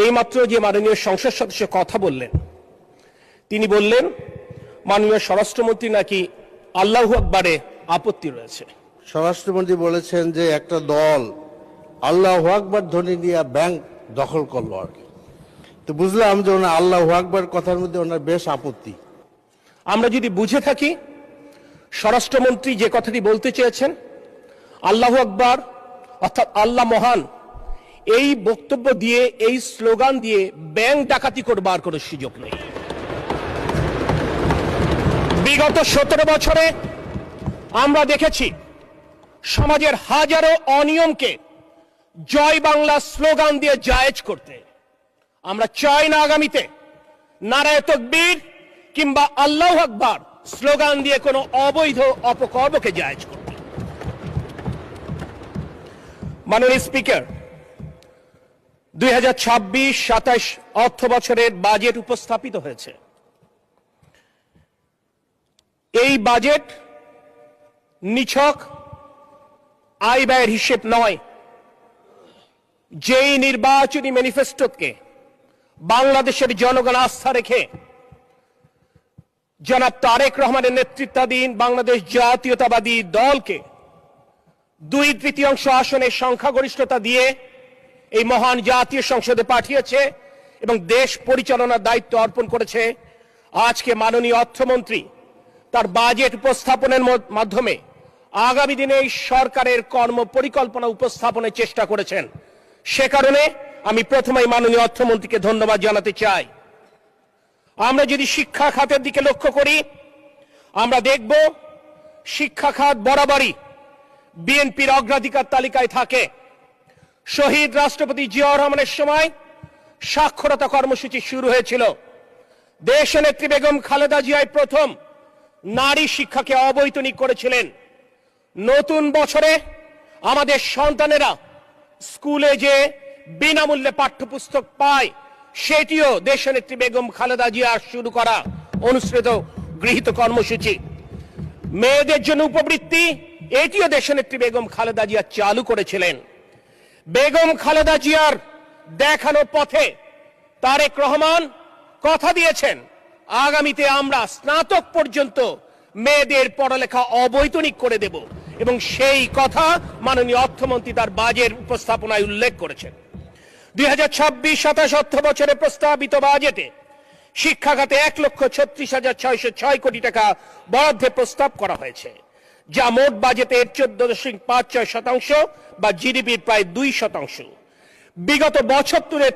এইমাত্র যে মাননীয় সংসদ সদস্য কথা বললেন, তিনি বললেন মাননীয় স্বরাষ্ট্রমন্ত্রী নাকি আল্লাহু আকবারে আপত্তি রয়েছে। স্বরাষ্ট্রমন্ত্রী বলেছেন যে একটা দল আল্লাহু আকবার ধ্বনি নিয়ে ব্যাংক দখল করলো আর কি। তো বুঝলাম যে ওনার আল্লাহু আকবার কথার মধ্যে ওনার বেশ আপত্তি। আমরা যদি বুঝে থাকি স্বরাষ্ট্রমন্ত্রী যে কথাটি বলতে চেয়েছেন, আল্লাহু আকবার অর্থাৎ আল্লাহ মহান, এই বক্তব্য দিয়ে, এই স্লোগান দিয়ে ব্যাংক ডাকাতি করবার কোনো সুযোগ নেই। বিগত 17 বছরে আমরা দেখেছি সমাজের হাজারো অনিয়মকে জয় বাংলা স্লোগান দিয়ে জায়েজ করতে। আমরা চাই না আগামীতে নারায়ে তাকবীর কিংবা আল্লাহু আকবার স্লোগান দিয়ে কোনো অবৈধ অপকর্মকে জায়েজ করতে। মাননীয় স্পিকার, 2026-27 অর্থ বছরের বাজেট উপস্থাপিত হয়েছে। এই বাজেট নিছক আয় ব্যয়ের হিসেব নয়। যেই নির্বাচনী ম্যানিফেস্টোকে বাংলাদেশের জনগণ আস্থা রেখে জনাব তারেক রহমানের নেতৃত্বাধীন বাংলাদেশ জাতীয়তাবাদী দলকে 2/3 আসনের সংখ্যাগরিষ্ঠতা দিয়ে এই মহান জাতীয় সংসদে পাঠিয়েছে এবং দেশ পরিচালনার দায়িত্ব অর্পণ করেছে, আজকে মাননীয় অর্থমন্ত্রী তার বাজেট উপস্থাপনের মাধ্যমে আগামী দিনে এই সরকারের কর্ম পরিকল্পনা উপস্থাপনের চেষ্টা করেছেন। সে কারণে আমি প্রথমেই মাননীয় অর্থমন্ত্রীকে ধন্যবাদ জানাতে চাই। আমরা যদি শিক্ষা খাতের দিকে লক্ষ্য করি, আমরা দেখব শিক্ষা খাত বরাবরই বিএনপির অগ্রাধিকার তালিকায় থাকে। শহীদ রাষ্ট্রপতি জিয়াউর রহমানের সময় সাক্ষরতা কর্মসূচি শুরু হয়েছিল। দেশনেত্রী বেগম খালেদা জিয়াই প্রথম নারী শিক্ষাকে অবৈতনিক করেছিলেন। নতুন বছরে আমাদের সন্তানেরা স্কুলে যে বিনামূল্যে পাঠ্যপুস্তক পায়, সেটিও দেশনেত্রী বেগম খালেদা জিয়ার শুরু করা অনুসৃত গৃহীত কর্মসূচি। মেয়েদের জন্য উপবৃত্তি, এটিও দেশনেত্রী বেগম খালেদা জিয়া চালু করেছিলেন। বেগম খালেদা জিয়ার দেখানো পথে তারেক রহমান কথা দিয়েছেন আগামীতে আমরা স্নাতক পর্যন্ত মেয়েদের পড়ালেখা অবৈতনিক করে দেব এবং সেই কথা মাননীয় অর্থমন্ত্রী তার বাজেট উপস্থাপনায় উল্লেখ করেছেন। 2026-27 অর্থ বছরে প্রস্তাবিত বাজেটে শিক্ষা খাতে 1,36,606 কোটি টাকা বরাদ্দের প্রস্তাব করা হয়েছে, যা মোট বাজেটের 14.56% বা জিডিপির প্রায় 2%। বিগত বছর তুলনায়